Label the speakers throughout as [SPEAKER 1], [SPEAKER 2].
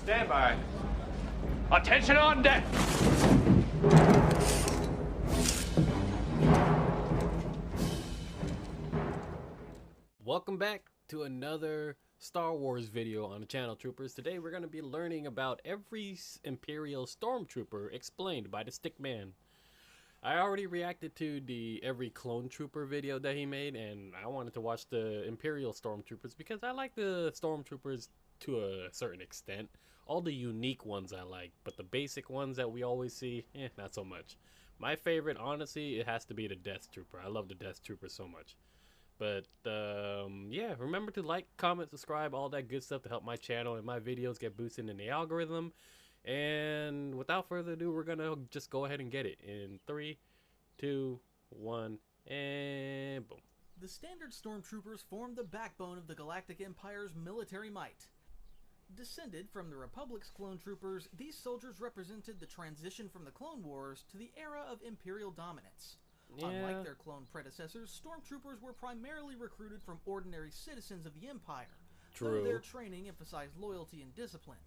[SPEAKER 1] Stand by. Attention on deck!
[SPEAKER 2] Welcome back to another Star Wars video on the channel, Troopers. Today we're going to be learning about every Imperial Stormtrooper explained by the Stickman. I already reacted to the every clone trooper video that he made, and I wanted to watch the Imperial Stormtroopers because I like the Stormtroopers to a certain extent. All the unique ones I like, but the basic ones that we always see, not so much. My favorite, honestly, it has to be the Death Trooper. I love the Death Trooper so much. But yeah, remember to like, comment, subscribe, all that good stuff to help my channel and my videos get boosted in the algorithm. And without further ado, we're gonna just go ahead and get it in 3, 2, 1, and boom.
[SPEAKER 3] The standard stormtroopers formed the backbone of the Galactic Empire's military might. Descended from the Republic's clone troopers, these soldiers represented the transition from the Clone Wars to the era of Imperial dominance.
[SPEAKER 2] Yeah.
[SPEAKER 3] Unlike their clone predecessors, stormtroopers were primarily recruited from ordinary citizens of the Empire, though their training emphasized loyalty and discipline.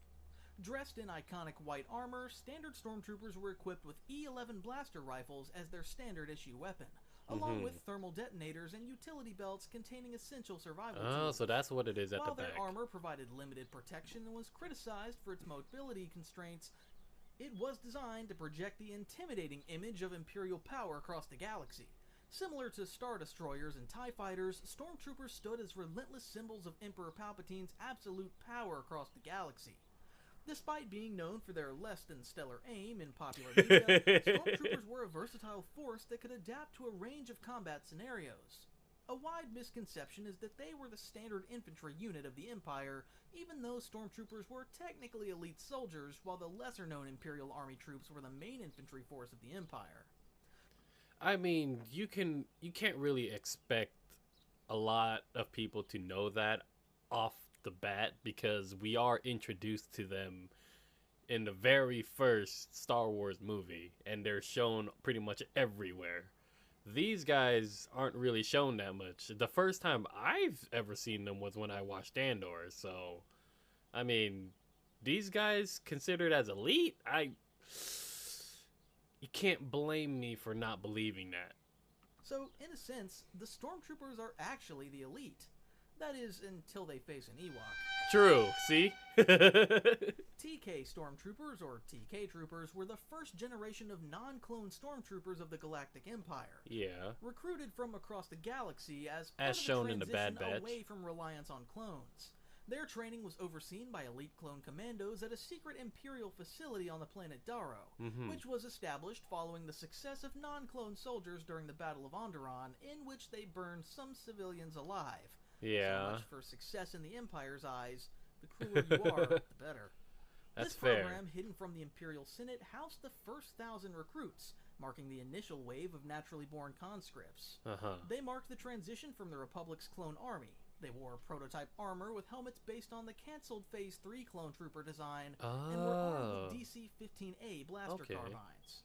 [SPEAKER 3] Dressed in iconic white armor, standard stormtroopers were equipped with E-11 blaster rifles as their standard issue weapon, along with thermal detonators and utility belts containing essential survival tools.
[SPEAKER 2] Oh, so that's what it is at the back.
[SPEAKER 3] While their armor provided limited protection and was criticized for its mobility constraints, it was designed to project the intimidating image of Imperial power across the galaxy. Similar to Star Destroyers and TIE Fighters, stormtroopers stood as relentless symbols of Emperor Palpatine's absolute power across the galaxy. Despite being known for their less than stellar aim in popular media, stormtroopers were a versatile force that could adapt to a range of combat scenarios. A wide misconception is that they were the standard infantry unit of the Empire, even though stormtroopers were technically elite soldiers, while the lesser-known Imperial Army troops were the main infantry force of the Empire.
[SPEAKER 2] I mean, you can't really expect a lot of people to know that off the bat because we are introduced to them in the very first Star Wars movie, and they're shown pretty much everywhere. These guys aren't really shown that much. The first time I've ever seen them was when I watched Andor. So, I mean, these guys considered as elite, you can't blame me for not believing that.
[SPEAKER 3] So, in a sense, the stormtroopers are actually the elite. That is, until they face an Ewok.
[SPEAKER 2] True, see?
[SPEAKER 3] TK Stormtroopers, or TK Troopers, were the first generation of non-clone stormtroopers of the Galactic Empire.
[SPEAKER 2] Yeah.
[SPEAKER 3] Recruited from across the galaxy as
[SPEAKER 2] shown in the Bad Batch.
[SPEAKER 3] Away from reliance on clones. Their training was overseen by elite clone commandos at a secret Imperial facility on the planet Daro, which was established following the success of non-clone soldiers during the Battle of Onderon, in which they burned some civilians alive.
[SPEAKER 2] Yeah.
[SPEAKER 3] So much for success in the Empire's eyes. The cooler you are, the better.
[SPEAKER 2] That's
[SPEAKER 3] this
[SPEAKER 2] fair.
[SPEAKER 3] program, hidden from the Imperial Senate, housed the first 1,000 recruits, marking the initial wave of naturally born conscripts. They marked the transition from the Republic's clone army. They wore prototype armor with helmets based on the cancelled Phase 3 clone trooper design, and were armed with DC-15A blaster carbines.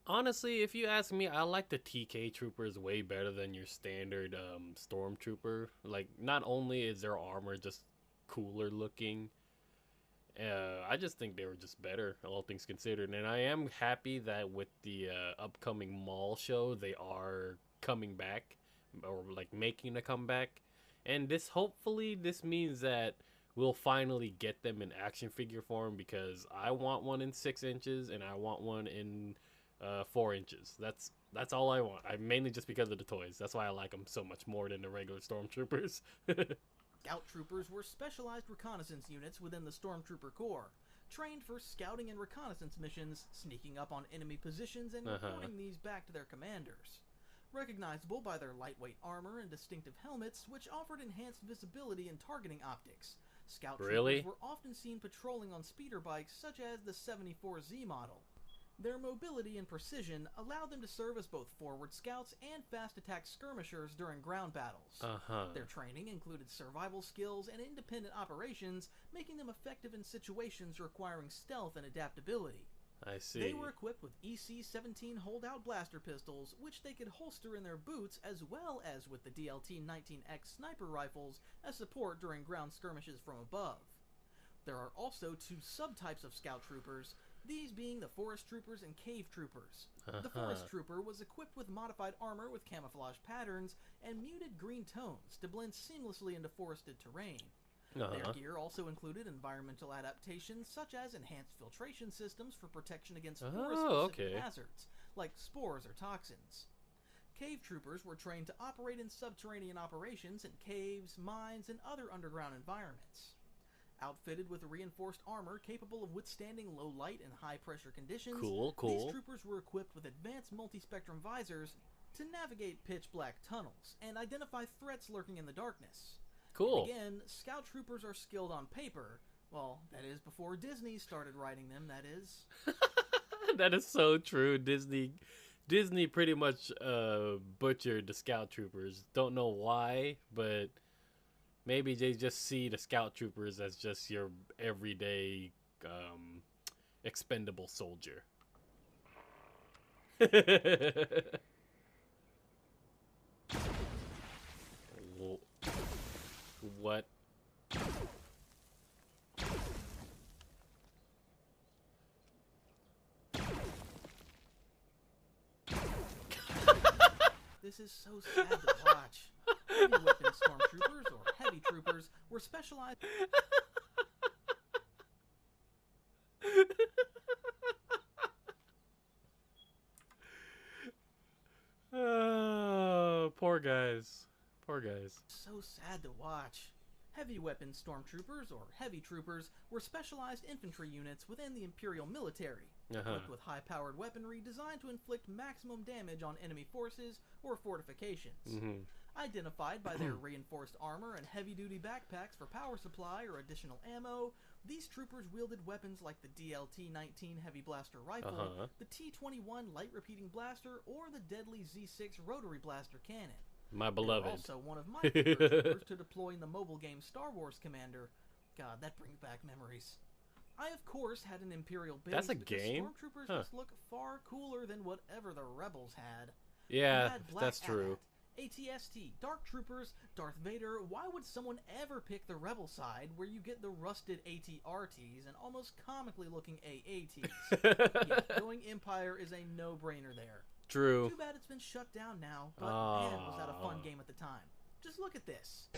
[SPEAKER 2] Honestly, if you ask me, I like the TK troopers way better than your standard stormtrooper. Like, not only is their armor just cooler looking, I just think they were just better, all things considered. And I am happy that with the upcoming mall show, they are coming back, or like making a comeback. And hopefully this means that we'll finally get them in action figure form, because I want one in 6 inches and I want one in 4 inches. That's all I want. Mainly just because of the toys. That's why I like them so much more than the regular stormtroopers.
[SPEAKER 3] Scout troopers were specialized reconnaissance units within the Stormtrooper Corps, trained for scouting and reconnaissance missions, sneaking up on enemy positions and reporting these back to their commanders. Recognizable by their lightweight armor and distinctive helmets, which offered enhanced visibility and targeting optics, Scout troopers were often seen patrolling on speeder bikes such as the 74Z model. Their mobility and precision allowed them to serve as both forward scouts and fast attack skirmishers during ground battles. Their training included survival skills and independent operations, making them effective in situations requiring stealth and adaptability.
[SPEAKER 2] I see.
[SPEAKER 3] They were equipped with EC-17 holdout blaster pistols, which they could holster in their boots, as well as with the DLT-19X sniper rifles as support during ground skirmishes from above. There are also two subtypes of scout troopers, these being the forest troopers and cave troopers. The forest trooper was equipped with modified armor with camouflage patterns and muted green tones to blend seamlessly into forested terrain. Their gear also included environmental adaptations such as enhanced filtration systems for protection against forest-specific hazards, like spores or toxins. Cave troopers were trained to operate in subterranean operations in caves, mines, and other underground environments. Outfitted with reinforced armor capable of withstanding low light and high-pressure conditions, these troopers were equipped with advanced multi-spectrum visors to navigate pitch-black tunnels and identify threats lurking in the darkness.
[SPEAKER 2] Cool.
[SPEAKER 3] And again, scout troopers are skilled on paper. Well, that is before Disney started writing them, that is.
[SPEAKER 2] That is so true. Disney pretty much butchered the scout troopers. Don't know why, but maybe they just see the scout troopers as just your everyday expendable soldier. What?
[SPEAKER 3] This is so sad to watch. Heavy weapon stormtroopers, or heavy troopers, were specialized...
[SPEAKER 2] Oh, poor guys. Poor guys.
[SPEAKER 3] So sad to watch. Heavy weapon stormtroopers, or heavy troopers, were specialized infantry units within the Imperial military, equipped with high-powered weaponry designed to inflict maximum damage on enemy forces or fortifications. Identified by their reinforced armor and heavy-duty backpacks for power supply or additional ammo, these troopers wielded weapons like the DLT-19 Heavy Blaster Rifle, the T-21 Light Repeating Blaster, or the deadly Z-6 Rotary Blaster Cannon.
[SPEAKER 2] My beloved.
[SPEAKER 3] They were also one of my favorite troopers to deploy in the mobile game Star Wars Commander. God, that brings back memories. I, of course, had an Imperial base.
[SPEAKER 2] That's a
[SPEAKER 3] but
[SPEAKER 2] game?
[SPEAKER 3] The Stormtroopers just look far cooler than whatever the Rebels had.
[SPEAKER 2] Yeah, that's true.
[SPEAKER 3] ATST, Dark Troopers, Darth Vader. Why would someone ever pick the Rebel side where you get the rusted AT-RTs and almost comically looking AATs? Yeah, going Empire is a no-brainer there.
[SPEAKER 2] True.
[SPEAKER 3] Too bad it's been shut down now, but man, was that a fun game at the time. Just look at this.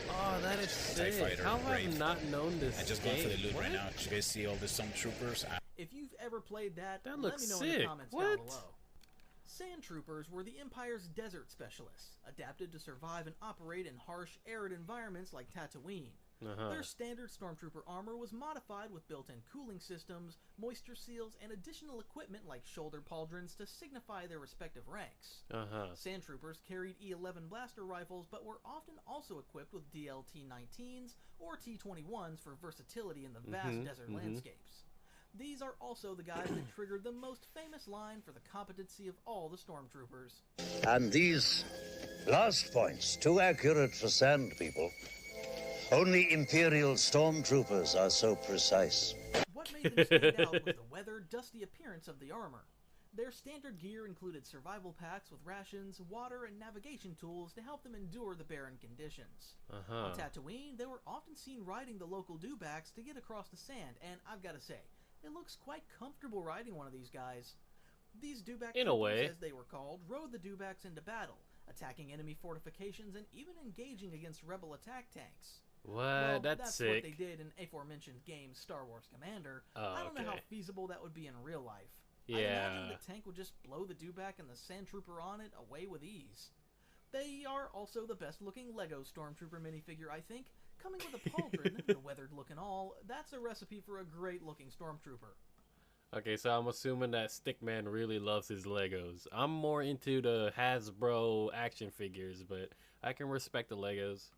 [SPEAKER 2] Oh, that is sick. How have I not known this
[SPEAKER 4] I'm just
[SPEAKER 2] game?
[SPEAKER 4] going for the loot right now. Did you guys see all the Stormtroopers?
[SPEAKER 3] If you've ever played that,
[SPEAKER 2] That
[SPEAKER 3] let
[SPEAKER 2] looks
[SPEAKER 3] me know in
[SPEAKER 2] sick.
[SPEAKER 3] the comments
[SPEAKER 2] What?
[SPEAKER 3] down below. Sand Troopers were the Empire's desert specialists, adapted to survive and operate in harsh, arid environments like Tatooine. Their standard Stormtrooper armor was modified with built-in cooling systems, moisture seals, and additional equipment like shoulder pauldrons to signify their respective ranks. Sand Troopers carried E-11 blaster rifles, but were often also equipped with DLT-19s or T-21s for versatility in the vast desert landscapes. These are also the guys that triggered the most famous line for the competency of all the Stormtroopers.
[SPEAKER 5] And these last points, too accurate for sand people. Only Imperial Stormtroopers are so precise.
[SPEAKER 3] What made them stand out was the weathered, dusty appearance of the armor. Their standard gear included survival packs with rations, water, and navigation tools to help them endure the barren conditions. On Tatooine, they were often seen riding the local dewbacks to get across the sand, and I've got to say, it looks quite comfortable riding one of these guys. These dewback
[SPEAKER 2] In a way.
[SPEAKER 3] as they were called, rode the dewbacks into battle, attacking enemy fortifications and even engaging against rebel attack tanks.
[SPEAKER 2] What?
[SPEAKER 3] Well,
[SPEAKER 2] that's
[SPEAKER 3] what
[SPEAKER 2] sick.
[SPEAKER 3] they did in aforementioned game Star Wars Commander.
[SPEAKER 2] Oh,
[SPEAKER 3] I don't know how
[SPEAKER 2] okay.
[SPEAKER 3] feasible that would be in real life. I
[SPEAKER 2] Yeah.
[SPEAKER 3] imagine the tank would just blow the dewback and the sand trooper on it away with ease. They are also the best looking Lego Stormtrooper minifigure, I think. Coming with a pauldron, the weathered look and all, that's a recipe for a great looking Stormtrooper.
[SPEAKER 2] Okay, so I'm assuming that Stickman really loves his Legos. I'm more into the Hasbro action figures, but I can respect the Legos.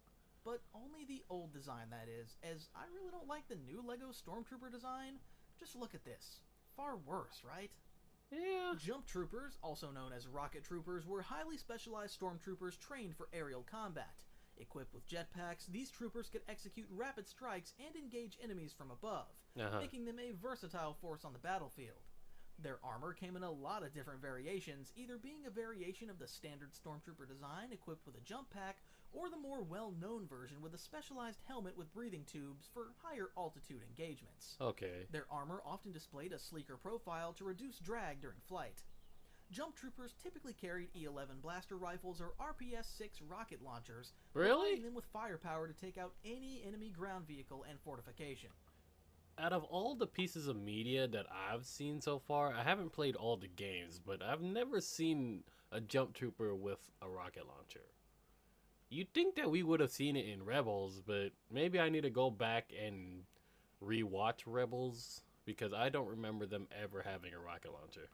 [SPEAKER 3] But only the old design, that is, as I really don't like the new Lego Stormtrooper design. Just look at this. Far worse, right?
[SPEAKER 2] Yeah.
[SPEAKER 3] Jump Troopers, also known as Rocket Troopers, were highly specialized Stormtroopers trained for aerial combat. Equipped with jetpacks, these troopers could execute rapid strikes and engage enemies from above, making them a versatile force on the battlefield. Their armor came in a lot of different variations, either being a variation of the standard Stormtrooper design equipped with a jump pack, or the more well-known version with a specialized helmet with breathing tubes for higher altitude engagements.
[SPEAKER 2] Okay.
[SPEAKER 3] Their armor often displayed a sleeker profile to reduce drag during flight. Jump troopers typically carried E-11 blaster rifles or RPS-6 rocket launchers,
[SPEAKER 2] Really?
[SPEAKER 3] providing them with firepower to take out any enemy ground vehicle and fortification.
[SPEAKER 2] Out of all the pieces of media that I've seen so far, I haven't played all the games, but I've never seen a jump trooper with a rocket launcher. You'd think that we would have seen it in Rebels, but maybe I need to go back and rewatch Rebels because I don't remember them ever having a rocket launcher.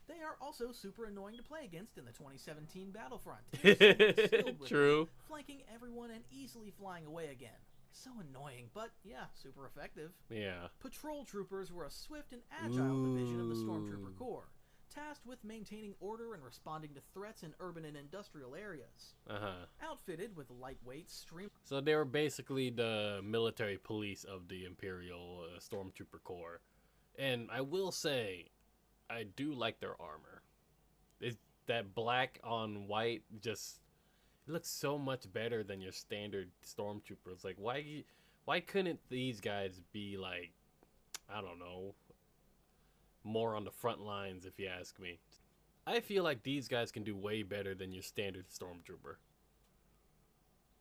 [SPEAKER 3] They are also super annoying to play against in the 2017 Battlefront. Skilled with
[SPEAKER 2] True.
[SPEAKER 3] them, flanking everyone and easily flying away again. So annoying, but yeah, super effective.
[SPEAKER 2] Yeah.
[SPEAKER 3] Patrol troopers were a swift and agile division of the Stormtrooper Corps, tasked with maintaining order and responding to threats in urban and industrial areas. Outfitted with lightweight,
[SPEAKER 2] So they were basically the military police of the Imperial Stormtrooper Corps. And I will say, I do like their armor. It's that black on white just... It looks so much better than your standard stormtroopers. Like, why couldn't these guys be like, I don't know, more on the front lines, if you ask me? I feel like these guys can do way better than your standard stormtrooper.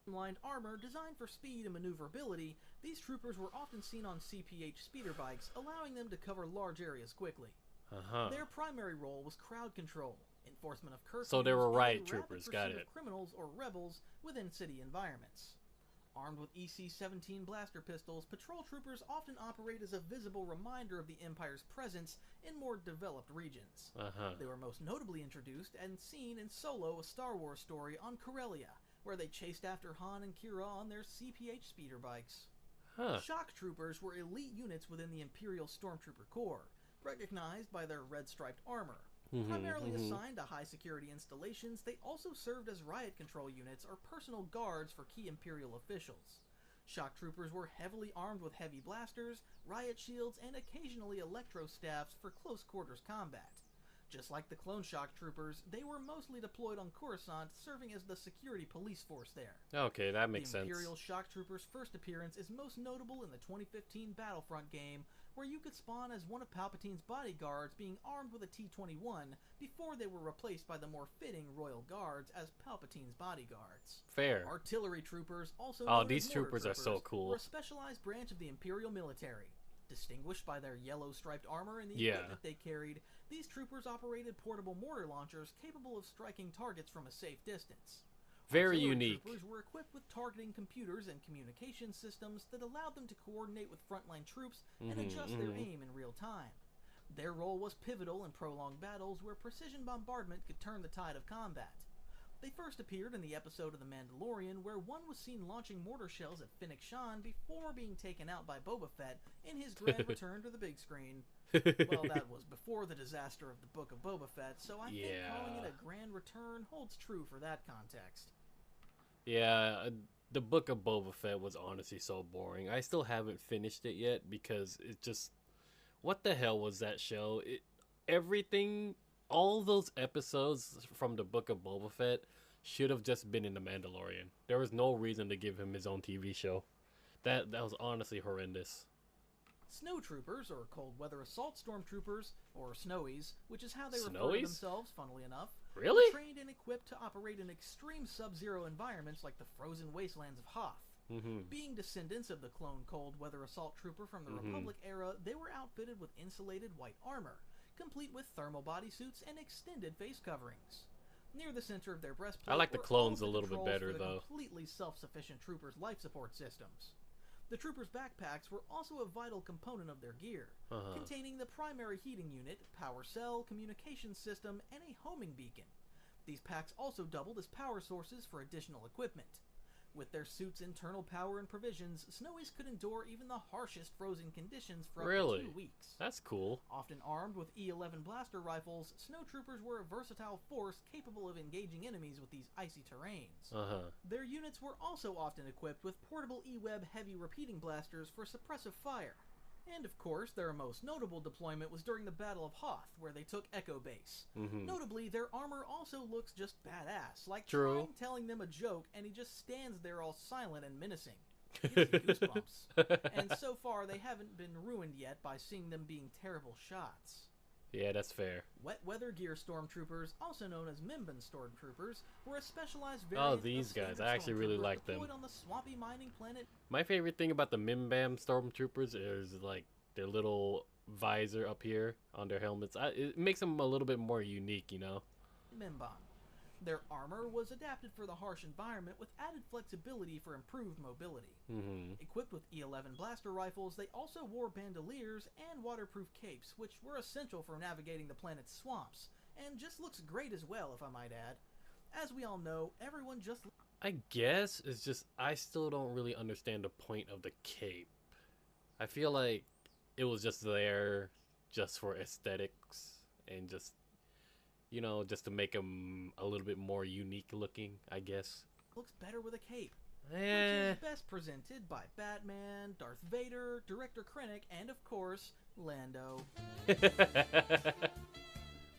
[SPEAKER 3] Streamlined armor designed for speed and maneuverability, these troopers were often seen on CPH speeder bikes, allowing them to cover large areas quickly. Their primary role was crowd control, enforcement of curfews,
[SPEAKER 2] So they were
[SPEAKER 3] and
[SPEAKER 2] riot
[SPEAKER 3] the
[SPEAKER 2] troopers,
[SPEAKER 3] rapid
[SPEAKER 2] got
[SPEAKER 3] pursuit
[SPEAKER 2] it.
[SPEAKER 3] of criminals or rebels within city environments. Armed with EC-17 blaster pistols, patrol troopers often operate as a visible reminder of the Empire's presence in more developed regions. They were most notably introduced and seen in Solo, a Star Wars story on Corellia, where they chased after Han and Kira on their CPH speeder bikes. Shock troopers were elite units within the Imperial Stormtrooper Corps, recognized by their red-striped armor. Primarily assigned to high-security installations, they also served as riot control units or personal guards for key Imperial officials. Shock troopers were heavily armed with heavy blasters, riot shields, and occasionally electro staffs for close-quarters combat. Just like the clone shock troopers, they were mostly deployed on Coruscant, serving as the security police force there.
[SPEAKER 2] Okay, that makes sense.
[SPEAKER 3] The Imperial shock troopers' first appearance is most notable in the 2015 Battlefront game, where you could spawn as one of Palpatine's bodyguards being armed with a T-21 before they were replaced by the more fitting Royal Guards as Palpatine's bodyguards.
[SPEAKER 2] Fair.
[SPEAKER 3] Artillery troopers, also
[SPEAKER 2] Oh,
[SPEAKER 3] known
[SPEAKER 2] these
[SPEAKER 3] as mortar
[SPEAKER 2] troopers are so cool.
[SPEAKER 3] were a specialized branch of the Imperial military. Distinguished by their yellow striped armor and the equipment they carried, these troopers operated portable mortar launchers capable of striking targets from a safe distance.
[SPEAKER 2] Very
[SPEAKER 3] Artillery
[SPEAKER 2] unique.
[SPEAKER 3] Troopers were equipped with targeting computers and communication systems that allowed them to coordinate with frontline troops and adjust their aim in real time. Their role was pivotal in prolonged battles where precision bombardment could turn the tide of combat. They first appeared in the episode of The Mandalorian where one was seen launching mortar shells at Fennec Shan before being taken out by Boba Fett in his grand return to the big screen. Well, that was before the disaster of the Book of Boba Fett, so I think calling it a grand return holds true for that context.
[SPEAKER 2] Yeah, the Book of Boba Fett was honestly so boring. I still haven't finished it yet because it just... What the hell was that show? Everything... All those episodes from the Book of Boba Fett should have just been in The Mandalorian. There was no reason to give him his own TV show. That was honestly horrendous.
[SPEAKER 3] Snow troopers, or cold weather assault stormtroopers, or snowies, which is how they refer to themselves, funnily enough,
[SPEAKER 2] really?
[SPEAKER 3] were trained and equipped to operate in extreme sub-zero environments like the frozen wastelands of Hoth. Being descendants of the clone cold weather assault trooper from the Republic era, they were outfitted with insulated white armor, complete with thermal bodysuits and extended face coverings. Near the center of their breastplate,
[SPEAKER 2] I like the
[SPEAKER 3] were
[SPEAKER 2] clones
[SPEAKER 3] all
[SPEAKER 2] a
[SPEAKER 3] the
[SPEAKER 2] little bit
[SPEAKER 3] controls
[SPEAKER 2] better,
[SPEAKER 3] for the
[SPEAKER 2] though.
[SPEAKER 3] Completely self-sufficient troopers' life support systems. The troopers' backpacks were also a vital component of their gear, containing the primary heating unit, power cell, communication system, and a homing beacon. These packs also doubled as power sources for additional equipment. With their suits' internal power and provisions, Snowies could endure even the harshest frozen conditions for up to 2 weeks.
[SPEAKER 2] That's cool.
[SPEAKER 3] Often armed with E-11 blaster rifles, snowtroopers were a versatile force capable of engaging enemies with these icy terrains. Their units were also often equipped with portable E-Web heavy repeating blasters for suppressive fire. And of course, their most notable deployment was during the Battle of Hoth, where they took Echo Base. Notably, their armor also looks just badass, like Trine telling them a joke, and he just stands there all silent and menacing. Gives you goosebumps. And so far, they haven't been ruined yet by seeing them being terrible shots.
[SPEAKER 2] Yeah, that's fair.
[SPEAKER 3] Wet Weather Gear Stormtroopers, also known as Mimban Stormtroopers, were a specialized variant
[SPEAKER 2] of these guys. I actually really like them.
[SPEAKER 3] On the swampy mining planet.
[SPEAKER 2] My favorite thing about the Mimbam Stormtroopers is like their little visor up here on their helmets. It makes them a little bit more unique, you know?
[SPEAKER 3] Mimban. Their armor was adapted for the harsh environment with added flexibility for improved mobility. Equipped with E-11 blaster rifles, they also wore bandoliers and waterproof capes, which were essential for navigating the planet's swamps, and just looks great as well, if I might add. As we all know, everyone just...
[SPEAKER 2] I guess it's just, I still don't really understand the point of the cape. I feel like it was just there just for aesthetics and just, you know, just to make them a little bit more unique looking, I guess.
[SPEAKER 3] Looks better with a cape. Which is best presented by Batman, Darth Vader, Director Krennic, and of course, Lando.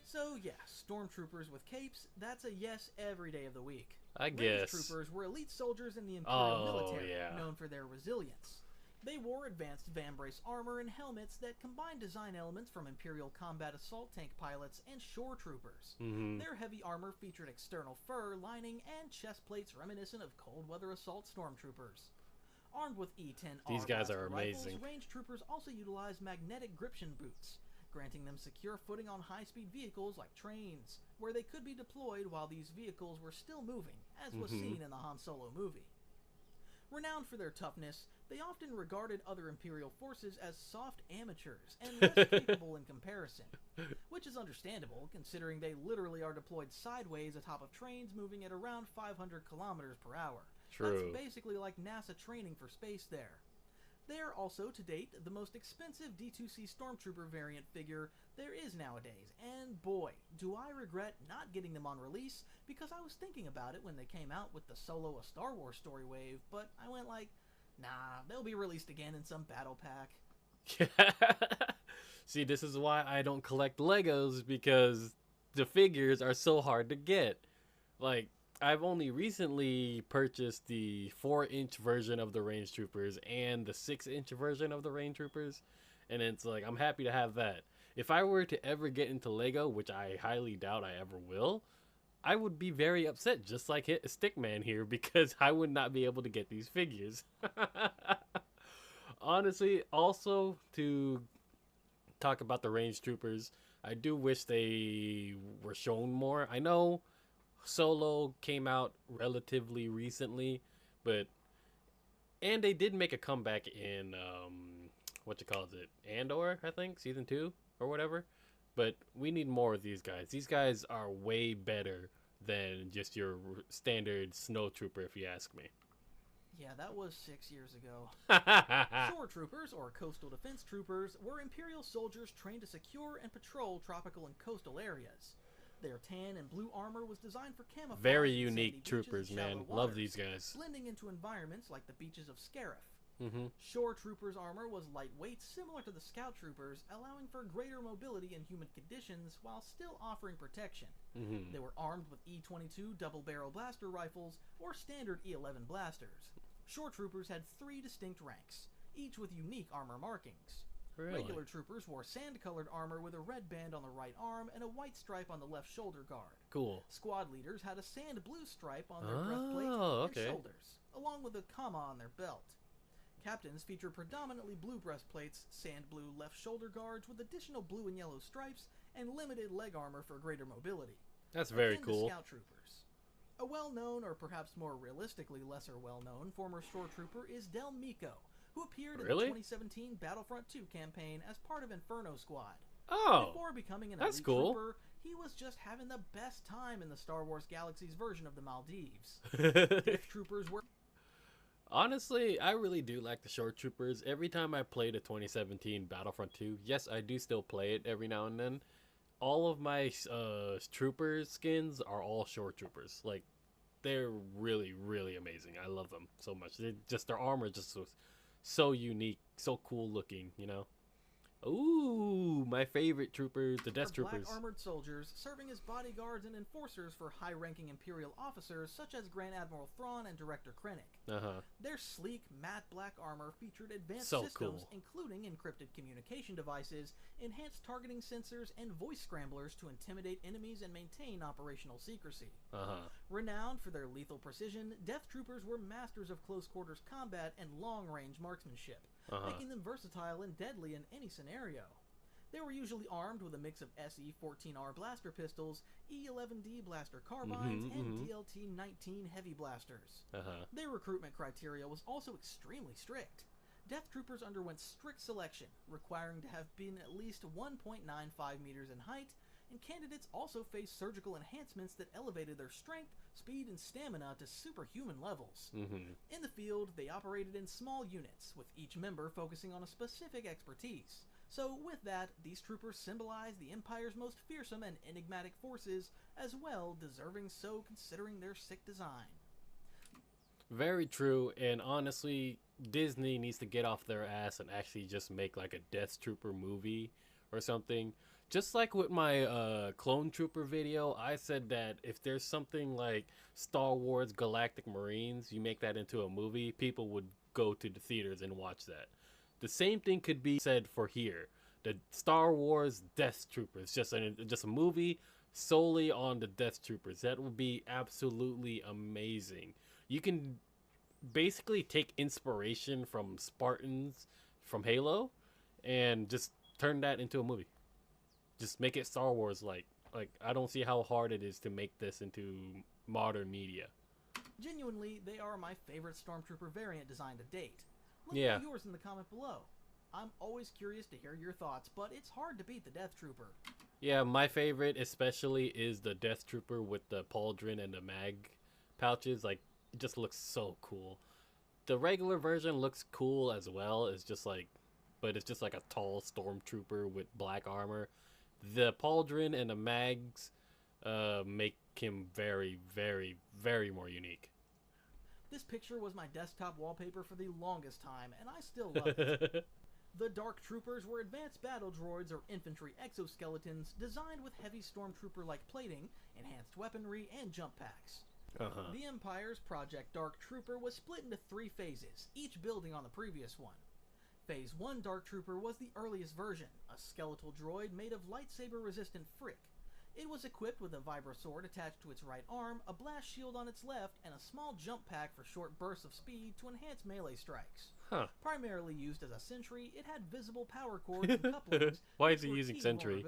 [SPEAKER 3] So yeah, Stormtroopers with capes, that's a yes every day of the week.
[SPEAKER 2] I guess.
[SPEAKER 3] Range troopers were elite soldiers in the Imperial military, known for their resilience. They wore advanced Vambrace armor and helmets that combined design elements from Imperial combat assault tank pilots and shore troopers. Their heavy armor featured external fur, lining, and chest plates reminiscent of cold weather assault stormtroopers. Armed with E-10R
[SPEAKER 2] these guys are
[SPEAKER 3] rifles,
[SPEAKER 2] amazing.
[SPEAKER 3] range troopers also utilized magnetic gription boots, granting them secure footing on high-speed vehicles like trains, where they could be deployed while these vehicles were still moving, as was seen in the Han Solo movie. Renowned for their toughness, they often regarded other Imperial forces as soft amateurs and less capable in comparison, which is understandable considering they literally are deployed sideways atop of trains moving at around 500 kilometers per hour.
[SPEAKER 2] True.
[SPEAKER 3] That's basically like NASA training for space there. They are also, to date, the most expensive D2C Stormtrooper variant figure there is nowadays, and boy, do I regret not getting them on release, because I was thinking about it when they came out with the Solo A Star Wars story wave, but I went like, nah, they'll be released again in some battle pack.
[SPEAKER 2] See, this is why I don't collect Legos, because the figures are so hard to get. Like, I've only recently purchased the 4-inch version of the Range Troopers and the 6-inch version of the Range Troopers, and it's like, I'm happy to have that. If I were to ever get into Lego, which I highly doubt I ever will, I would be very upset, just like Stickman here, because I would not be able to get these figures. Honestly, also, to talk about the Range Troopers, I do wish they were shown more. I know Solo came out relatively recently, and they did make a comeback in Andor, I think, season 2 or whatever. But we need more of these guys. These guys are way better than just your standard snow trooper, if you ask me.
[SPEAKER 3] Yeah, that was 6 years ago. Shore troopers, or coastal defense troopers, were Imperial soldiers trained to secure and patrol tropical and coastal areas. Their tan and blue armor was designed for camouflage.
[SPEAKER 2] Very unique troopers, man. Love these guys.
[SPEAKER 3] Blending into environments like the beaches of Scarif. Shore troopers' armor was lightweight, similar to the scout troopers, allowing for greater mobility in humid conditions while still offering protection. They were armed with E-22 double-barrel blaster rifles or standard E-11 blasters. Shore troopers had 3 distinct ranks, each with unique armor markings.
[SPEAKER 2] Really?
[SPEAKER 3] Regular troopers wore sand-colored armor with a red band on the right arm and a white stripe on the left shoulder guard.
[SPEAKER 2] Cool.
[SPEAKER 3] Squad leaders had a sand blue stripe on their breastplate and shoulders, along with a comma on their belt. Captains featured predominantly blue breastplates, sand blue left shoulder guards with additional blue and yellow stripes, and limited leg armor for greater mobility.
[SPEAKER 2] That's very
[SPEAKER 3] Akin to
[SPEAKER 2] cool.
[SPEAKER 3] Scout troopers. A well-known, or perhaps more realistically lesser well-known, former shore trooper is Del Meeko, who appeared in the 2017 Battlefront 2 campaign as part of Inferno Squad. Before becoming an elite trooper, he was just having the best time in the Star Wars Galaxy's version of the Maldives. Death troopers were...
[SPEAKER 2] Honestly, I really do like the shore troopers. Every time I play the 2017 Battlefront 2, yes, I do still play it every now and then. All of my trooper skins are all shore troopers. Like, they're really, really amazing. I love them so much. Their armor just so unique, so cool looking, you know? Ooh, my favorite troopers, the Death
[SPEAKER 3] Black
[SPEAKER 2] Troopers.
[SPEAKER 3] armored soldiers serving as bodyguards and enforcers for high-ranking Imperial officers such as Grand Admiral Thrawn and Director Krennic. Their sleek, matte black armor featured advanced
[SPEAKER 2] So
[SPEAKER 3] systems,
[SPEAKER 2] cool.
[SPEAKER 3] including encrypted communication devices, enhanced targeting sensors, and voice scramblers to intimidate enemies and maintain operational secrecy. Renowned for their lethal precision, Death Troopers were masters of close-quarters combat and long-range marksmanship, making them versatile and deadly in any scenario. They were usually armed with a mix of SE-14R blaster pistols, E-11D blaster carbines, and DLT-19 heavy blasters. Their recruitment criteria was also extremely strict. Death Troopers underwent strict selection, requiring to have been at least 1.95 meters in height, and candidates also faced surgical enhancements that elevated their strength, speed, and stamina to superhuman levels. In the field, they operated in small units, with each member focusing on a specific expertise. So with that, these troopers symbolize the Empire's most fearsome and enigmatic forces, as well deserving so considering their sick design.
[SPEAKER 2] Very true, and honestly, Disney needs to get off their ass and actually just make like a Death Trooper movie or something. Just like with my Clone Trooper video, I said that if there's something like Star Wars Galactic Marines, you make that into a movie, people would go to the theaters and watch that. The same thing could be said for here. The Star Wars Death Troopers, just a movie solely on the Death Troopers. That would be absolutely amazing. You can basically take inspiration from Spartans from Halo and just turn that into a movie. Just make it Star Wars like I don't see how hard it is to make this into modern media.
[SPEAKER 3] Genuinely, they are my favorite Stormtrooper variant design to date. Let me know yours in the comment below. I'm always curious to hear your thoughts, but it's hard to beat the Death Trooper.
[SPEAKER 2] Yeah, my favorite especially is the Death Trooper with the pauldron and the mag pouches. Like, it just looks so cool. The regular version looks cool as well. It's just like, but it's just like a tall Stormtrooper with black armor. The pauldron and the mags make him very, very, very more unique.
[SPEAKER 3] This picture was my desktop wallpaper for the longest time, and I still love it. The Dark Troopers were advanced battle droids or infantry exoskeletons designed with heavy Stormtrooper-like plating, enhanced weaponry, and jump packs. The Empire's Project Dark Trooper was split into 3 phases, each building on the previous one. Phase 1 Dark Trooper was the earliest version, a skeletal droid made of lightsaber-resistant frick. It was equipped with a vibrosword attached to its right arm, a blast shield on its left, and a small jump pack for short bursts of speed to enhance melee strikes. Primarily used as a sentry, it had visible power cords and couplings.
[SPEAKER 2] Why is he using sentry?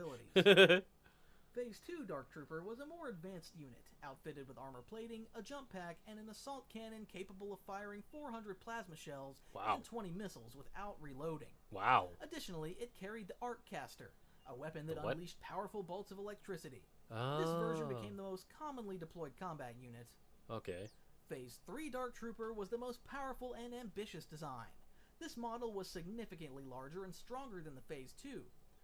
[SPEAKER 3] Phase 2 Dark Trooper was a more advanced unit, outfitted with armor plating, a jump pack, and an assault cannon capable of firing 400 plasma shells and 20 missiles without reloading. Additionally, it carried the Arc Caster, a weapon that unleashed powerful bolts of electricity. This version became the most commonly deployed combat unit. Phase 3 Dark Trooper was the most powerful and ambitious design. This model was significantly larger and stronger than the Phase 2.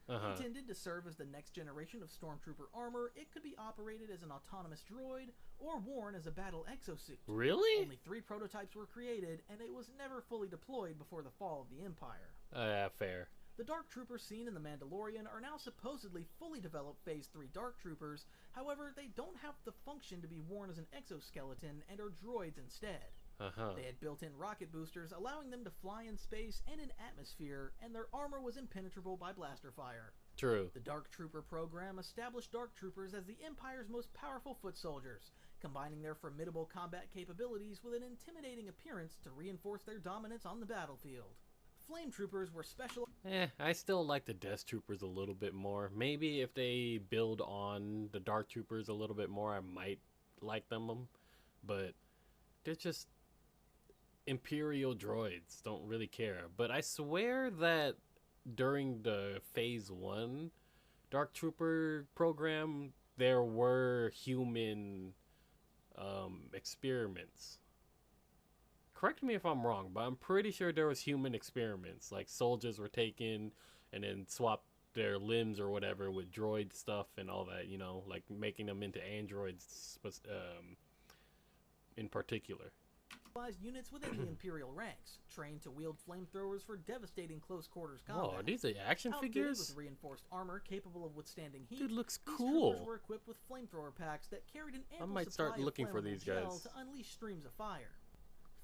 [SPEAKER 3] Intended to serve as the next generation of Stormtrooper armor, it could be operated as an autonomous droid or worn as a battle exosuit.
[SPEAKER 2] Really?
[SPEAKER 3] Only 3 prototypes were created, and it was never fully deployed before the fall of the Empire.
[SPEAKER 2] Fair.
[SPEAKER 3] The Dark Troopers seen in The Mandalorian are now supposedly fully developed Phase 3 Dark Troopers, however, they don't have the function to be worn as an exoskeleton and are droids instead. They had built-in rocket boosters, allowing them to fly in space and in atmosphere, and their armor was impenetrable by blaster fire.
[SPEAKER 2] True.
[SPEAKER 3] The Dark Trooper program established Dark Troopers as the Empire's most powerful foot soldiers, combining their formidable combat capabilities with an intimidating appearance to reinforce their dominance on the battlefield. Flame Troopers were special.
[SPEAKER 2] I still like the Death Troopers a little bit more. Maybe if they build on the Dark Troopers a little bit more, I might like them. But they're just Imperial droids. Don't really care. But I swear that during the Phase 1 Dark Trooper program, there were human experiments. Correct me if I'm wrong, but I'm pretty sure there was human experiments. Like soldiers were taken and then swapped their limbs or whatever with droid stuff and all that, you know, like making them into androids in particular.
[SPEAKER 3] units within the Imperial ranks, trained to wield flamethrowers for devastating close-quarters combat.
[SPEAKER 2] Whoa, are these the action
[SPEAKER 3] Outfitted
[SPEAKER 2] figures?
[SPEAKER 3] with reinforced armor capable of withstanding heat,
[SPEAKER 2] Dude, looks
[SPEAKER 3] these
[SPEAKER 2] cool.
[SPEAKER 3] troopers were equipped with flamethrower packs that carried an ample
[SPEAKER 2] might start
[SPEAKER 3] supply of
[SPEAKER 2] looking for
[SPEAKER 3] flammable
[SPEAKER 2] these
[SPEAKER 3] gel
[SPEAKER 2] guys.
[SPEAKER 3] to unleash streams of fire.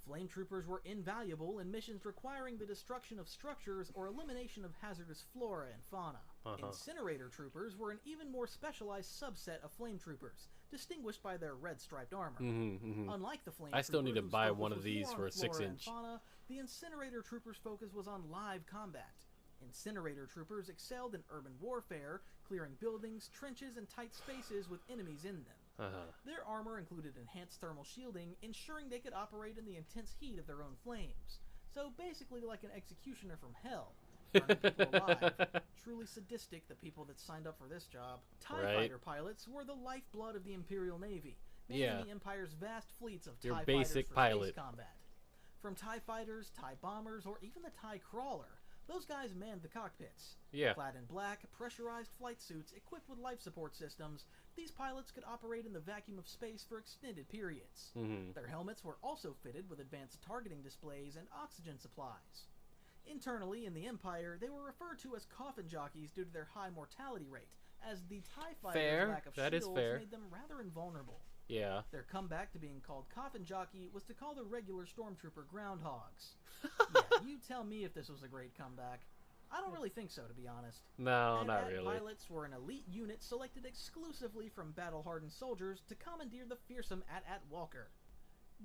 [SPEAKER 3] Flame troopers were invaluable in missions requiring the destruction of structures or elimination of hazardous flora and fauna. Incinerator troopers were an even more specialized subset of flame troopers, distinguished by their red striped armor. Unlike the flame
[SPEAKER 2] I still need to
[SPEAKER 3] troopers, whose
[SPEAKER 2] buy
[SPEAKER 3] focus
[SPEAKER 2] one of
[SPEAKER 3] was
[SPEAKER 2] these
[SPEAKER 3] more
[SPEAKER 2] for
[SPEAKER 3] on
[SPEAKER 2] a
[SPEAKER 3] flora
[SPEAKER 2] 6-inch.
[SPEAKER 3] and fauna, the incinerator troopers' focus was on live combat. Incinerator troopers excelled in urban warfare, clearing buildings, trenches, and tight spaces with enemies in them. Their armor included enhanced thermal shielding, ensuring they could operate in the intense heat of their own flames. So basically like an executioner from hell, burning people alive. Truly sadistic, the people that signed up for this job. TIE fighter pilots were the lifeblood of the Imperial Navy, manning the Empire's vast fleets of
[SPEAKER 2] Your
[SPEAKER 3] TIE
[SPEAKER 2] basic
[SPEAKER 3] fighters for
[SPEAKER 2] pilot.
[SPEAKER 3] space combat. From TIE fighters, TIE bombers, or even the TIE crawler, those guys manned the cockpits. Clad in black, pressurized flight suits equipped with life support systems, these pilots could operate in the vacuum of space for extended periods. Their helmets were also fitted with advanced targeting displays and oxygen supplies. Internally in the Empire, they were referred to as coffin jockeys due to their high mortality rate, as the TIE fighters' lack of shields made them rather invulnerable. Their comeback to being called coffin jockey was to call the regular stormtrooper groundhogs. You tell me if this was a great comeback. I don't really think so, to be honest.
[SPEAKER 2] No, not
[SPEAKER 3] AT-AT
[SPEAKER 2] really.
[SPEAKER 3] pilots were an elite unit selected exclusively from battle-hardened soldiers to commandeer the fearsome AT-AT Walker.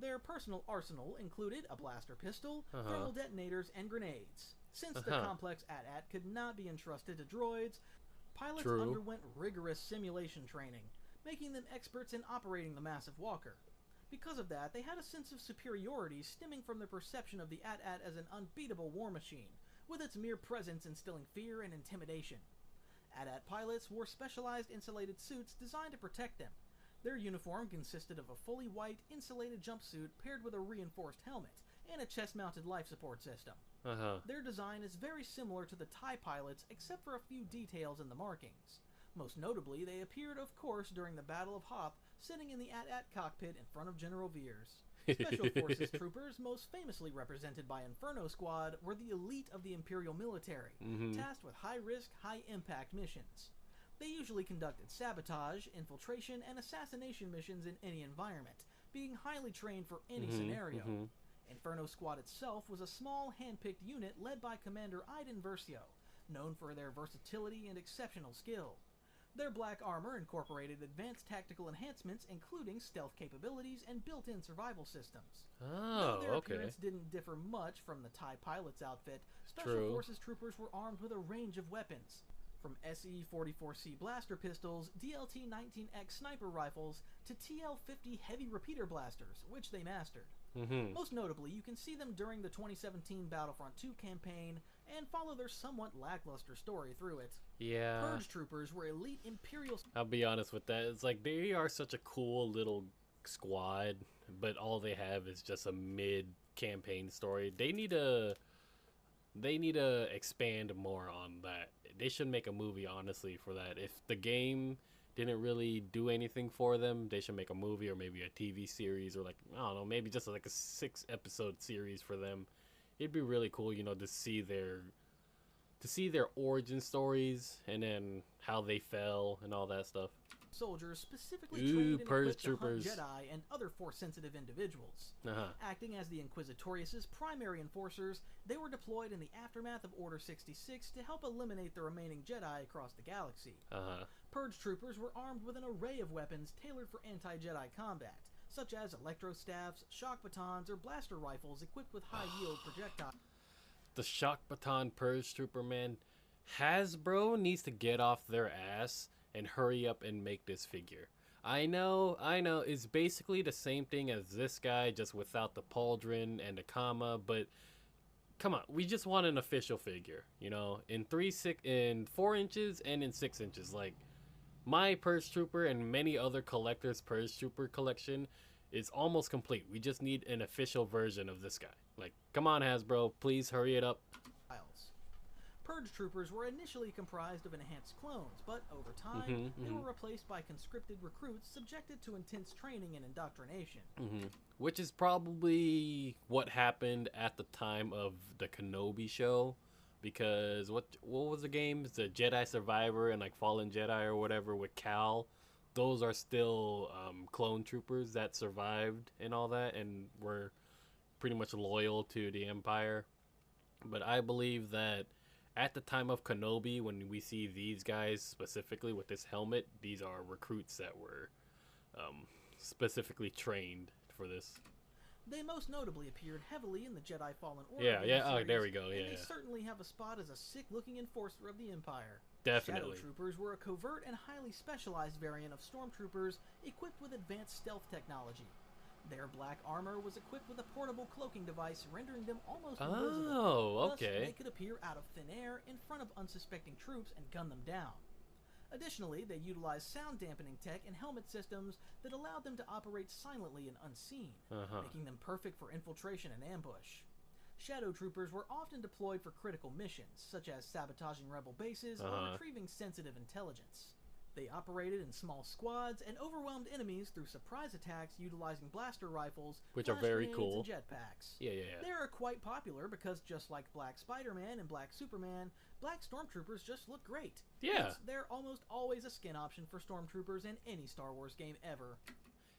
[SPEAKER 3] Their personal arsenal included a blaster pistol, thermal detonators, and grenades. Since the complex AT-AT could not be entrusted to droids, pilots underwent rigorous simulation training, making them experts in operating the massive walker. Because of that, they had a sense of superiority stemming from their perception of the AT-AT as an unbeatable war machine, with its mere presence instilling fear and intimidation. AT-AT pilots wore specialized insulated suits designed to protect them. Their uniform consisted of a fully white, insulated jumpsuit paired with a reinforced helmet and a chest-mounted life support system. Their design is very similar to the TIE pilots except for a few details in the markings. Most notably, they appeared, of course, during the Battle of Hoth, sitting in the AT-AT cockpit in front of General Veers. Special Forces troopers, most famously represented by Inferno Squad, were the elite of the Imperial military, tasked with high-risk, high-impact missions. They usually conducted sabotage, infiltration, and assassination missions in any environment, being highly trained for any scenario. Inferno Squad itself was a small, hand-picked unit led by Commander Iden Versio, known for their versatility and exceptional skill. Their black armor incorporated advanced tactical enhancements, including stealth capabilities and built-in survival systems. Though their appearance didn't differ much from the TIE pilot's outfit, Special Forces troopers were armed with a range of weapons, from SE-44C blaster pistols, DLT-19X sniper rifles, to TL-50 heavy repeater blasters, which they mastered. Most notably, you can see them during the 2017 Battlefront 2 campaign and follow their somewhat lackluster story through it. Purge troopers were elite Imperial...
[SPEAKER 2] I'll be honest with that. It's like they are such a cool little squad, but all they have is just a mid-campaign story. They need to expand more on that. They should make a movie, honestly, for that. If the game didn't really do anything for them, they should make a movie or maybe a TV series, or like, I don't know, maybe just like a 6-episode series for them. It'd be really cool, you know, to see their origin stories and then how they fell and all that stuff.
[SPEAKER 3] Soldiers specifically trained and
[SPEAKER 2] Purge
[SPEAKER 3] equipped to hunt
[SPEAKER 2] troopers.
[SPEAKER 3] Jedi and other Force-sensitive individuals. Acting as the Inquisitorius' primary enforcers, they were deployed in the aftermath of Order 66 to help eliminate the remaining Jedi across the galaxy. Purge troopers were armed with an array of weapons tailored for anti-Jedi combat, such as electro-staffs, shock batons, or blaster rifles equipped with high-yield projectiles.
[SPEAKER 2] The shock baton Purge trooper, man. Hasbro needs to get off their ass and hurry up and make this figure. I know, it's basically the same thing as this guy, just without the pauldron and the comma, but come on, we just want an official figure, you know, in 4 inches and in 6 inches. Like, my Purge Trooper and many other collectors' Purge Trooper collection is almost complete. We just need an official version of this guy. Like, come on, Hasbro, please hurry it up.
[SPEAKER 3] Purge troopers were initially comprised of enhanced clones, but over time, they were replaced by conscripted recruits subjected to intense training and indoctrination.
[SPEAKER 2] Which is probably what happened at the time of the Kenobi show, because what was the game? The Jedi Survivor and like Fallen Jedi or whatever with Cal. Those are still clone troopers that survived and all that and were pretty much loyal to the Empire. But I believe that at the time of Kenobi, when we see these guys specifically with this helmet, these are recruits that were specifically trained for this.
[SPEAKER 3] They most notably appeared heavily in the Jedi Fallen Order.
[SPEAKER 2] Oh, there we go.
[SPEAKER 3] And they certainly have a spot as a sick-looking enforcer of the Empire.
[SPEAKER 2] Definitely.
[SPEAKER 3] Shadow Troopers were a covert and highly specialized variant of Stormtroopers equipped with advanced stealth technology. Their black armor was equipped with a portable cloaking device, rendering them almost invisible.
[SPEAKER 2] Oh, okay.
[SPEAKER 3] Thus, they could appear out of thin air in front of unsuspecting troops and gun them down. Additionally, they utilized sound dampening tech and helmet systems that allowed them to operate silently and unseen, making them perfect for infiltration and ambush. Shadow Troopers were often deployed for critical missions, such as sabotaging rebel bases or retrieving sensitive intelligence. They operated in small squads and overwhelmed enemies through surprise attacks utilizing blaster rifles,
[SPEAKER 2] which are very
[SPEAKER 3] grenades,
[SPEAKER 2] cool,
[SPEAKER 3] and jetpacks.
[SPEAKER 2] Yeah.
[SPEAKER 3] They are quite popular because just like Black Spider-Man and Black Superman, Black Stormtroopers just look great.
[SPEAKER 2] Yeah.
[SPEAKER 3] Hence, they're almost always a skin option for Stormtroopers in any Star Wars game ever.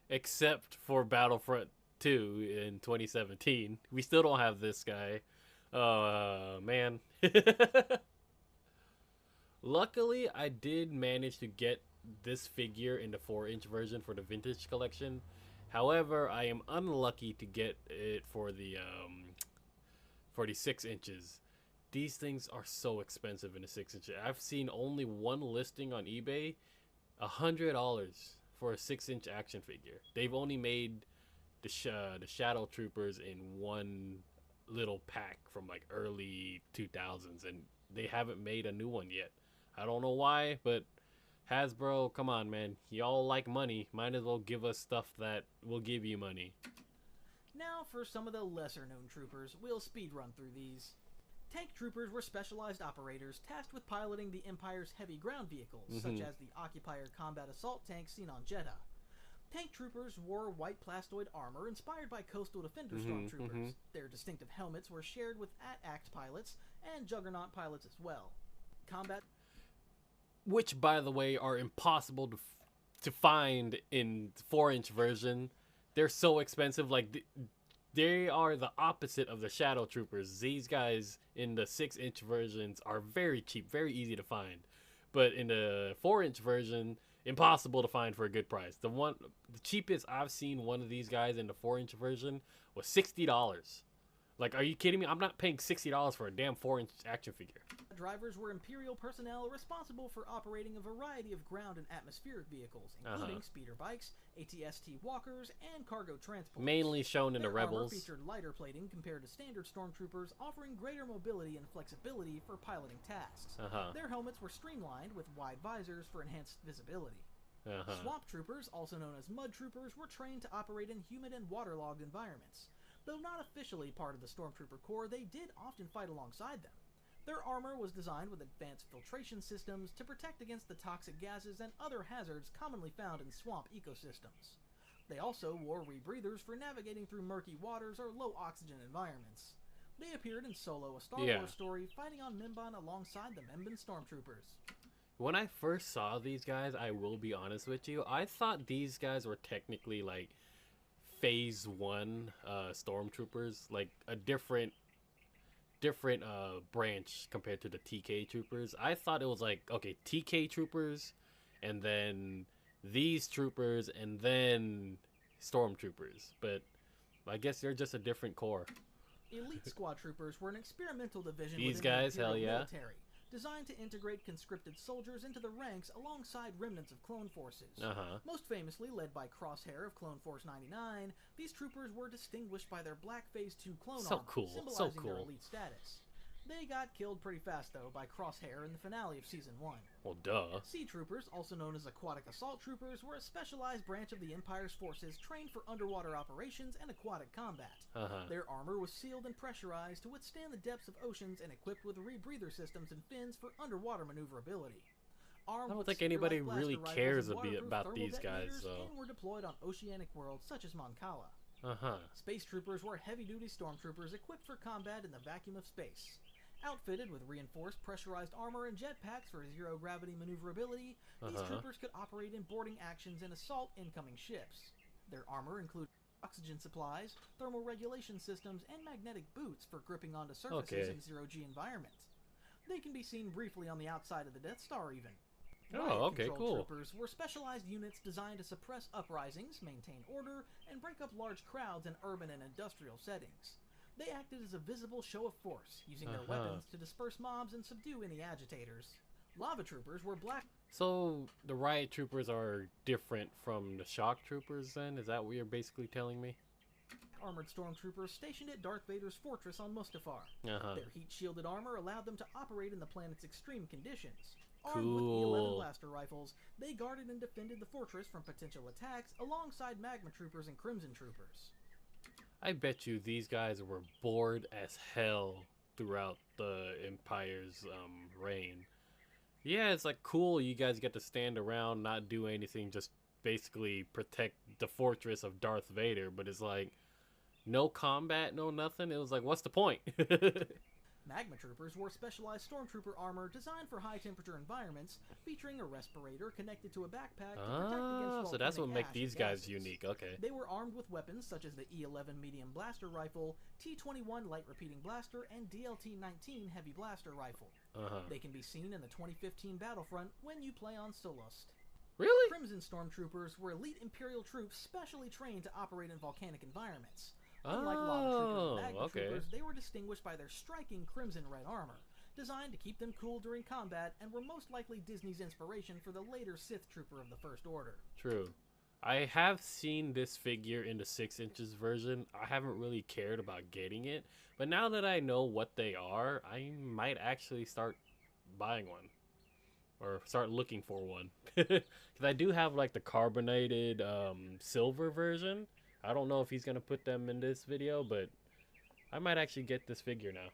[SPEAKER 2] Except for Battlefront 2 in 2017. We still don't have this guy. Man. Luckily, I did manage to get this figure in the 4-inch version for the vintage collection. However, I am unlucky to get it for the 6 inches. These things are so expensive in the 6 inches. I've seen only one listing on eBay, $100 for a 6-inch action figure. They've only made the Shadow Troopers in one little pack from like early 2000s, and they haven't made a new one yet. I don't know why, but Hasbro, come on, man. Y'all like money. Might as well give us stuff that will give you money.
[SPEAKER 3] Now for some of the lesser-known troopers, we'll speed run through these. Tank troopers were specialized operators tasked with piloting the Empire's heavy ground vehicles, such as the Occupier combat assault tank seen on Jedha. Tank troopers wore white plastoid armor inspired by Coastal Defender stormtroopers. Their distinctive helmets were shared with AT-ACT pilots and Juggernaut pilots as well.
[SPEAKER 2] Which, by the way, are impossible to find in 4-inch version. They're so expensive. Like, they are the opposite of the Shadow Troopers. These guys in the 6-inch versions are very cheap, very easy to find. But in the 4-inch version, impossible to find for a good price. The cheapest I've seen one of these guys in the 4-inch version was $60. Like, are you kidding me? I'm not paying $60 for a damn 4-inch action figure.
[SPEAKER 3] Drivers were Imperial personnel responsible for operating a variety of ground and atmospheric vehicles, including speeder bikes, AT-ST walkers, and cargo transports.
[SPEAKER 2] Mainly shown in the Rebels.
[SPEAKER 3] Armor featured lighter plating compared to standard stormtroopers, offering greater mobility and flexibility for piloting tasks. Their helmets were streamlined with wide visors for enhanced visibility. Swamp troopers, also known as mud troopers, were trained to operate in humid and waterlogged environments. Though not officially part of the Stormtrooper Corps, they did often fight alongside them. Their armor was designed with advanced filtration systems to protect against the toxic gases and other hazards commonly found in swamp ecosystems. They also wore rebreathers for navigating through murky waters or low-oxygen environments. They appeared in Solo, a Star Wars story, fighting on Mimban alongside the Mimban Stormtroopers.
[SPEAKER 2] When I first saw these guys, I will be honest with you, I thought these guys were technically like Phase 1 Stormtroopers, like a different branch compared to the TK Troopers. I thought it was like, okay, TK Troopers, and then these troopers, and then Stormtroopers. But I guess they're just a different corps.
[SPEAKER 3] Elite Squad Troopers were an experimental division
[SPEAKER 2] These
[SPEAKER 3] within
[SPEAKER 2] guys,
[SPEAKER 3] the Imperial
[SPEAKER 2] hell yeah.
[SPEAKER 3] military, designed to integrate conscripted soldiers into the ranks alongside remnants of clone forces. Most famously led by Crosshair of Clone Force 99, these troopers were distinguished by their black Phase 2 clone armor, symbolizing their elite status. They got killed pretty fast, though, by Crosshair in the finale of Season 1.
[SPEAKER 2] Well, duh.
[SPEAKER 3] Sea Troopers, also known as Aquatic Assault Troopers, were a specialized branch of the Empire's forces trained for underwater operations and aquatic combat. Their armor was sealed and pressurized to withstand the depths of oceans and equipped with rebreather systems and fins for underwater maneuverability.
[SPEAKER 2] I don't think anybody really cares about these guys, though.
[SPEAKER 3] And were deployed on oceanic worlds such as Moncala. Space Troopers were heavy-duty stormtroopers equipped for combat in the vacuum of space. Outfitted with reinforced pressurized armor and jetpacks for zero-gravity maneuverability, these troopers could operate in boarding actions and assault incoming ships. Their armor included oxygen supplies, thermal regulation systems, and magnetic boots for gripping onto surfaces in zero-G environments. They can be seen briefly on the outside of the Death Star, even. Riot-controlled troopers were specialized units designed to suppress uprisings, maintain order, and break up large crowds in urban and industrial settings. They acted as a visible show of force, using their weapons to disperse mobs and subdue any agitators. Lava Troopers were black...
[SPEAKER 2] So, the Riot Troopers are different from the Shock Troopers, then? Is that what you're basically telling me?
[SPEAKER 3] Armored stormtroopers stationed at Darth Vader's fortress on Mustafar. Their heat-shielded armor allowed them to operate in the planet's extreme conditions. Armed with E-11 blaster rifles, they guarded and defended the fortress from potential attacks alongside Magma Troopers and Crimson Troopers.
[SPEAKER 2] I bet you these guys were bored as hell throughout the Empire's reign. Yeah, it's like cool you guys get to stand around, not do anything, just basically protect the fortress of Darth Vader, but it's like no combat, no nothing. It was like, what's the point?
[SPEAKER 3] Magma Troopers wore specialized stormtrooper armor designed for high-temperature environments, featuring a respirator connected to a backpack to protect against
[SPEAKER 2] so that's what makes these guys
[SPEAKER 3] gases.
[SPEAKER 2] unique. Okay.
[SPEAKER 3] They were armed with weapons such as the E-11 medium blaster rifle, T-21 light repeating blaster, and DLT-19 heavy blaster rifle. They can be seen in the 2015 Battlefront when you play on Solust.
[SPEAKER 2] Really?
[SPEAKER 3] Crimson Stormtroopers were elite Imperial troops specially trained to operate in volcanic environments. Unlike Lava Troopers and Magma Troopers, they were distinguished by their striking crimson red armor, designed to keep them cool during combat, and were most likely Disney's inspiration for the later Sith Trooper of the First Order.
[SPEAKER 2] True. I have seen this figure in the 6 inches version. I haven't really cared about getting it, but now that I know what they are, I might actually start buying one. Or start looking for one. Because I do have like the carbonated silver version. I don't know if he's going to put them in this video, but I might actually get this figure now.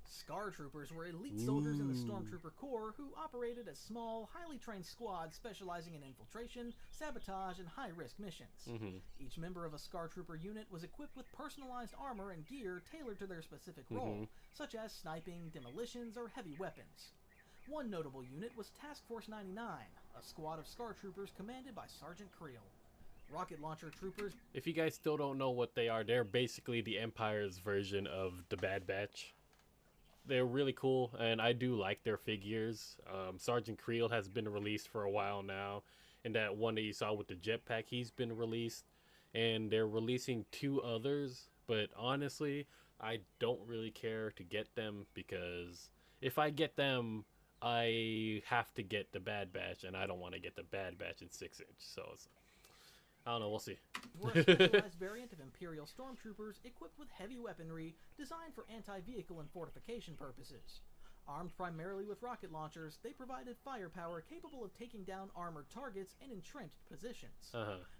[SPEAKER 3] Scar Troopers were elite soldiers in the Stormtrooper Corps who operated as small, highly trained squads specializing in infiltration, sabotage, and high-risk missions. Each member of a Scar Trooper unit was equipped with personalized armor and gear tailored to their specific role, such as sniping, demolitions, or heavy weapons. One notable unit was Task Force 99, a squad of Scar Troopers commanded by Sergeant Creel. Rocket launcher troopers...
[SPEAKER 2] If you guys still don't know what they are, they're basically the Empire's version of the Bad Batch. They're really cool, and I do like their figures. Sergeant Creel has been released for a while now, and that one that you saw with the jetpack, he's been released. And they're releasing 2 others, but honestly, I don't really care to get them, because if I get them, I have to get the Bad Batch, and I don't want to get the Bad Batch in 6 inch, so it's... I don't know, we'll see.
[SPEAKER 3] Were a specialized variant of Imperial Stormtroopers equipped with heavy weaponry designed for anti-vehicle and fortification purposes. Armed primarily with rocket launchers, they provided firepower capable of taking down armored targets and entrenched positions.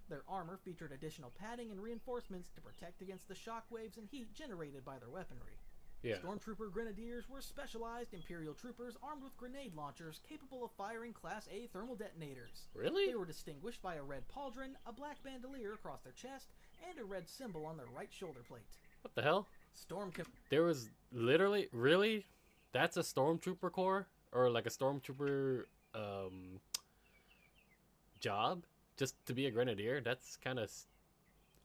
[SPEAKER 3] Their armor featured additional padding and reinforcements to protect against the shockwaves and heat generated by their weaponry. Stormtrooper Grenadiers were specialized Imperial troopers armed with grenade launchers capable of firing Class A thermal detonators.
[SPEAKER 2] Really?
[SPEAKER 3] They were distinguished by a red pauldron, a black bandolier across their chest, and a red symbol on their right shoulder plate.
[SPEAKER 2] What the hell? There was literally... Really? That's a Stormtrooper Corps? Or like a Stormtrooper job? Just to be a Grenadier? That's kind of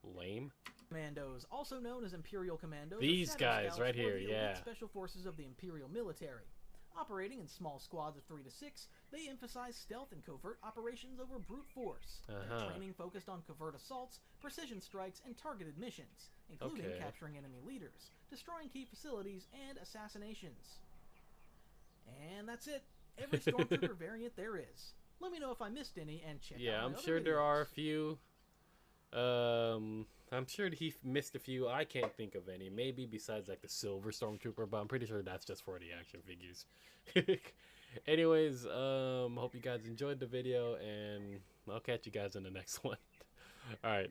[SPEAKER 2] lame.
[SPEAKER 3] Commandos, also known as Imperial Commandos.
[SPEAKER 2] These guys right here, yeah.
[SPEAKER 3] Special forces of the Imperial military. Operating in small squads of 3 to 6, they emphasize stealth and covert operations over brute force. Their training focused on covert assaults, precision strikes, and targeted missions, including capturing enemy leaders, destroying key facilities, and assassinations. And that's it. Every Stormtrooper variant there is. Let me know if I missed any and check out my
[SPEAKER 2] I'm
[SPEAKER 3] other
[SPEAKER 2] sure there
[SPEAKER 3] videos.
[SPEAKER 2] are a few. I'm I'm sure he missed a few. I can't think of any. Maybe besides like the silver Stormtrooper, but I'm pretty sure that's just for the action figures. Anyways, hope you guys enjoyed the video, and I'll catch you guys in the next one. All right.